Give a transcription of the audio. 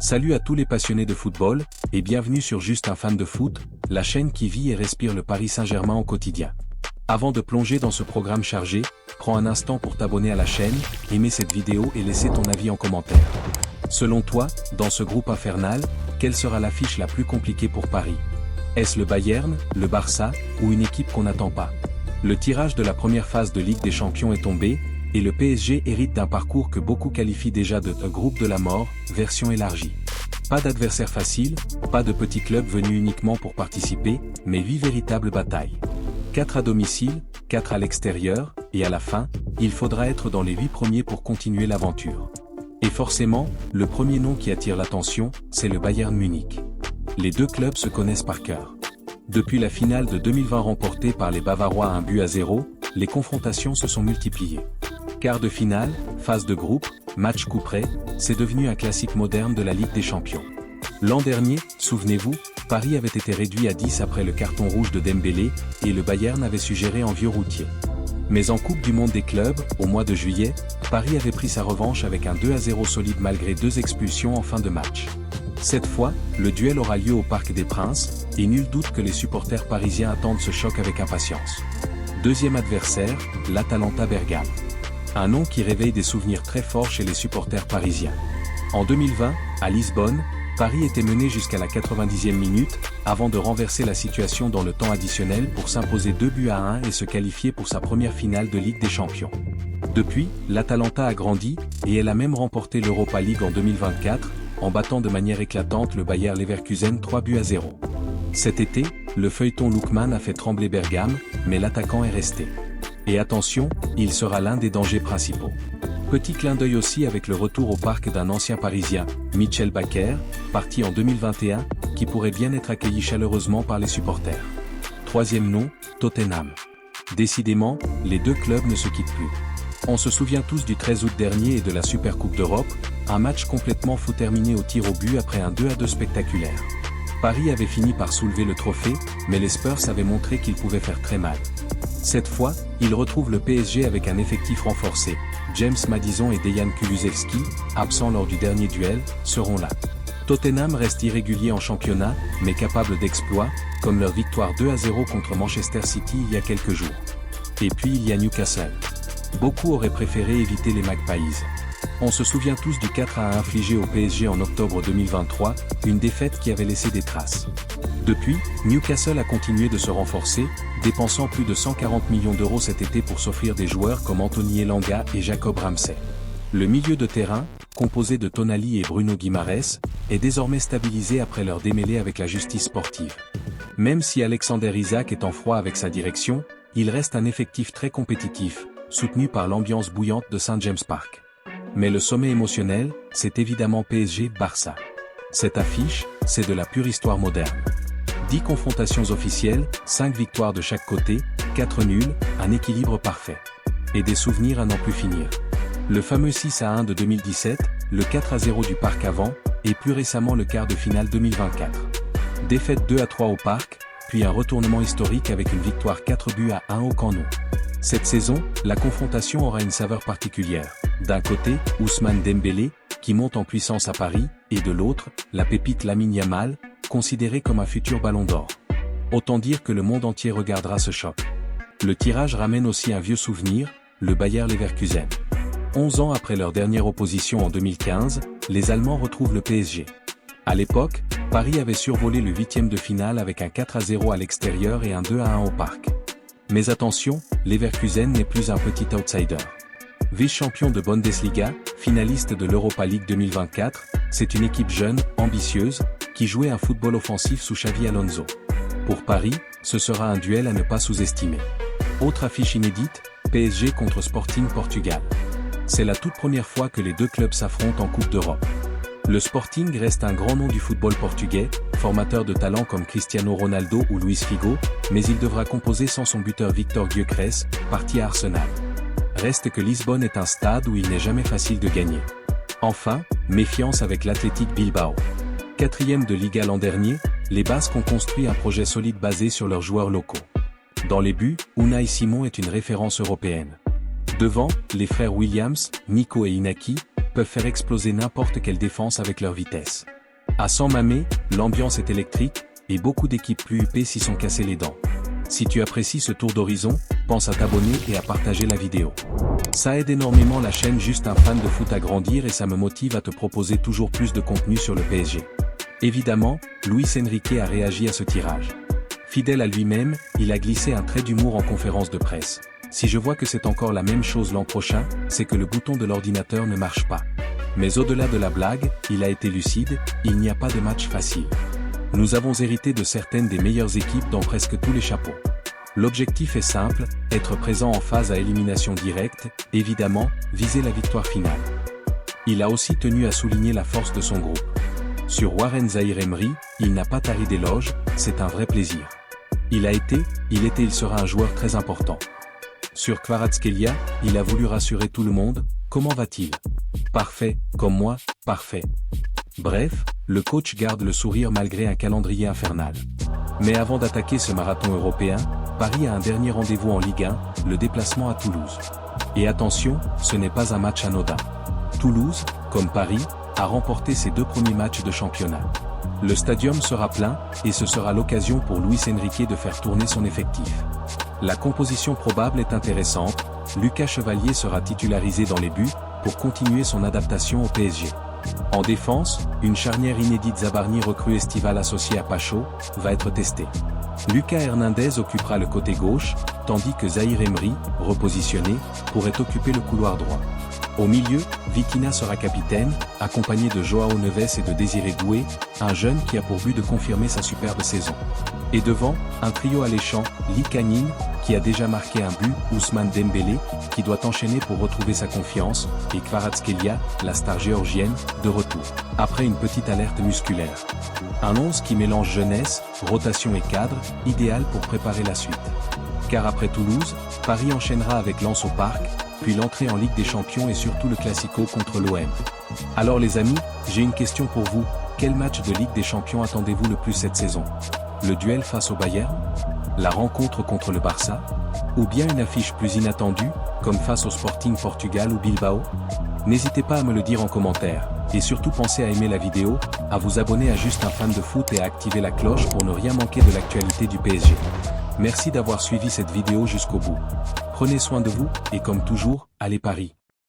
Salut à tous les passionnés de football, et bienvenue sur Juste un fan de foot, la chaîne qui vit et respire le Paris Saint-Germain au quotidien. Avant de plonger dans ce programme chargé, prends un instant pour t'abonner à la chaîne, aimer cette vidéo et laisser ton avis en commentaire. Selon toi, dans ce groupe infernal, quelle sera l'affiche la plus compliquée pour Paris? Est-ce le Bayern, le Barça, ou une équipe qu'on n'attend pas? Le tirage de la première phase de Ligue des Champions est tombé, et le PSG hérite d'un parcours que beaucoup qualifient déjà de groupe de la mort, version élargie. Pas d'adversaire facile, pas de petits clubs venus uniquement pour participer, mais 8 véritables batailles. 4 à domicile, 4 à l'extérieur, et à la fin, il faudra être dans les 8 premiers pour continuer l'aventure. Et forcément, le premier nom qui attire l'attention, c'est le Bayern Munich. Les deux clubs se connaissent par cœur. Depuis la finale de 2020 remportée par les Bavarois 1-0, les confrontations se sont multipliées. Quart de finale, phase de groupe, match coup près, c'est devenu un classique moderne de la Ligue des Champions. L'an dernier, souvenez-vous, Paris avait été réduit à 10 après le carton rouge de Dembélé, et le Bayern avait su gérer en vieux routier. Mais en Coupe du Monde des clubs, au mois de juillet, Paris avait pris sa revanche avec un 2-0 solide malgré 2 expulsions en fin de match. Cette fois, le duel aura lieu au Parc des Princes, et nul doute que les supporters parisiens attendent ce choc avec impatience. Deuxième adversaire, l'Atalanta Bergame. Un nom qui réveille des souvenirs très forts chez les supporters parisiens. En 2020, à Lisbonne, Paris était mené jusqu'à la 90e minute, avant de renverser la situation dans le temps additionnel pour s'imposer 2-1 et se qualifier pour sa première finale de Ligue des Champions. Depuis, l'Atalanta a grandi, et elle a même remporté l'Europa League en 2024, en battant de manière éclatante le Bayer Leverkusen 3-0. Cet été, le feuilleton Lookman a fait trembler Bergame, mais l'attaquant est resté. Et attention, il sera l'un des dangers principaux. Petit clin d'œil aussi avec le retour au parc d'un ancien Parisien, Michel Bakker, parti en 2021, qui pourrait bien être accueilli chaleureusement par les supporters. Troisième nom, Tottenham. Décidément, les deux clubs ne se quittent plus. On se souvient tous du 13 août dernier et de la Super Coupe d'Europe, un match complètement fou terminé au tir au but après un 2-2 spectaculaire. Paris avait fini par soulever le trophée, mais les Spurs avaient montré qu'ils pouvaient faire très mal. Cette fois, ils retrouvent le PSG avec un effectif renforcé. James Maddison et Dejan Kulusevski, absents lors du dernier duel, seront là. Tottenham reste irrégulier en championnat, mais capable d'exploits, comme leur victoire 2-0 contre Manchester City il y a quelques jours. Et puis il y a Newcastle. Beaucoup auraient préféré éviter les Magpies. On se souvient tous du 4-1 infligé au PSG en octobre 2023, une défaite qui avait laissé des traces. Depuis, Newcastle a continué de se renforcer, dépensant plus de 140 millions d'euros cet été pour s'offrir des joueurs comme Anthony Elanga et Jacob Ramsey. Le milieu de terrain, composé de Tonali et Bruno Guimaraes, est désormais stabilisé après leur démêlé avec la justice sportive. Même si Alexander Isak est en froid avec sa direction, il reste un effectif très compétitif, soutenu par l'ambiance bouillante de St James Park. Mais le sommet émotionnel, c'est évidemment PSG-Barça. Cette affiche, c'est de la pure histoire moderne. 10 confrontations officielles, 5 victoires de chaque côté, 4 nuls, un équilibre parfait. Et des souvenirs à n'en plus finir. Le fameux 6-1 de 2017, le 4-0 du Parc avant, et plus récemment le quart de finale 2024. Défaite 2-3 au Parc, puis un retournement historique avec une victoire 4-1 au Camp Nou. Cette saison, la confrontation aura une saveur particulière. D'un côté, Ousmane Dembélé, qui monte en puissance à Paris, et de l'autre, la pépite Lamine Yamal, considéré comme un futur ballon d'or. Autant dire que le monde entier regardera ce choc. Le tirage ramène aussi un vieux souvenir, le Bayer Leverkusen. 11 ans après leur dernière opposition en 2015, les Allemands retrouvent le PSG. À l'époque, Paris avait survolé le 8e de finale avec un 4-0 à l'extérieur et un 2-1 au Parc. Mais attention, Leverkusen n'est plus un petit outsider. Vice-champion de Bundesliga, finaliste de l'Europa League 2024, c'est une équipe jeune, ambitieuse, qui jouait un football offensif sous Xavi Alonso. Pour Paris, ce sera un duel à ne pas sous-estimer. Autre affiche inédite, PSG contre Sporting Portugal. C'est la toute première fois que les deux clubs s'affrontent en Coupe d'Europe. Le Sporting reste un grand nom du football portugais, formateur de talents comme Cristiano Ronaldo ou Luis Figo, mais il devra composer sans son buteur Victor Gyökeres, parti à Arsenal. Reste que Lisbonne est un stade où il n'est jamais facile de gagner. Enfin, méfiance avec l'Athletic Bilbao. 4e de Liga l'an dernier, les Basques ont construit un projet solide basé sur leurs joueurs locaux. Dans les buts, Unai Simon est une référence européenne. Devant, les frères Williams, Nico et Inaki, peuvent faire exploser n'importe quelle défense avec leur vitesse. À San Mamés, l'ambiance est électrique, et beaucoup d'équipes plus huppées s'y sont cassées les dents. Si tu apprécies ce tour d'horizon, pense à t'abonner et à partager la vidéo. Ça aide énormément la chaîne Juste un fan de foot à grandir et ça me motive à te proposer toujours plus de contenu sur le PSG. Évidemment, Luis Enrique a réagi à ce tirage. Fidèle à lui-même, il a glissé un trait d'humour en conférence de presse. Si je vois que c'est encore la même chose l'an prochain, c'est que le bouton de l'ordinateur ne marche pas. Mais au-delà de la blague, il a été lucide, il n'y a pas de match facile. Nous avons hérité de certaines des meilleures équipes dans presque tous les chapeaux. L'objectif est simple, être présent en phase à élimination directe, évidemment, viser la victoire finale. Il a aussi tenu à souligner la force de son groupe. Sur Warren Zaïre-Emery, il n'a pas tari d'éloges, c'est un vrai plaisir. Il était, il sera un joueur très important. Sur Kvaratskhelia, il a voulu rassurer tout le monde, comment va-t-il? Parfait, comme moi, parfait. Bref, le coach garde le sourire malgré un calendrier infernal. Mais avant d'attaquer ce marathon européen, Paris a un dernier rendez-vous en Ligue 1, le déplacement à Toulouse. Et attention, ce n'est pas un match anodin. Toulouse, comme Paris, a remporté ses 2 premiers matchs de championnat. Le stadium sera plein, et ce sera l'occasion pour Luis Enrique de faire tourner son effectif. La composition probable est intéressante, Lucas Chevalier sera titularisé dans les buts, pour continuer son adaptation au PSG. En défense, une charnière inédite Zabarni recrue estivale associée à Pacho, va être testée. Lucas Hernandez occupera le côté gauche, tandis que Zaïre-Emery, repositionné, pourrait occuper le couloir droit. Au milieu, Vitinha sera capitaine, accompagné de Joao Neves et de Désiré Doué, un jeune qui a pour but de confirmer sa superbe saison. Et devant, un trio alléchant, Lee Kangin, qui a déjà marqué un but, Ousmane Dembélé, qui doit enchaîner pour retrouver sa confiance, et Kvaratskhelia, la star géorgienne, de retour, après une petite alerte musculaire. Un 11 qui mélange jeunesse, rotation et cadre, idéal pour préparer la suite. Car après Toulouse, Paris enchaînera avec Lens au Parc, puis l'entrée en Ligue des Champions et surtout le Classico contre l'OM. Alors les amis, j'ai une question pour vous, quel match de Ligue des Champions attendez-vous le plus cette saison? Le duel face au Bayern? La rencontre contre le Barça? Ou bien une affiche plus inattendue, comme face au Sporting Portugal ou Bilbao? N'hésitez pas à me le dire en commentaire, et surtout pensez à aimer la vidéo, à vous abonner à Juste un fan de foot et à activer la cloche pour ne rien manquer de l'actualité du PSG. Merci d'avoir suivi cette vidéo jusqu'au bout. Prenez soin de vous, et comme toujours, allez Paris!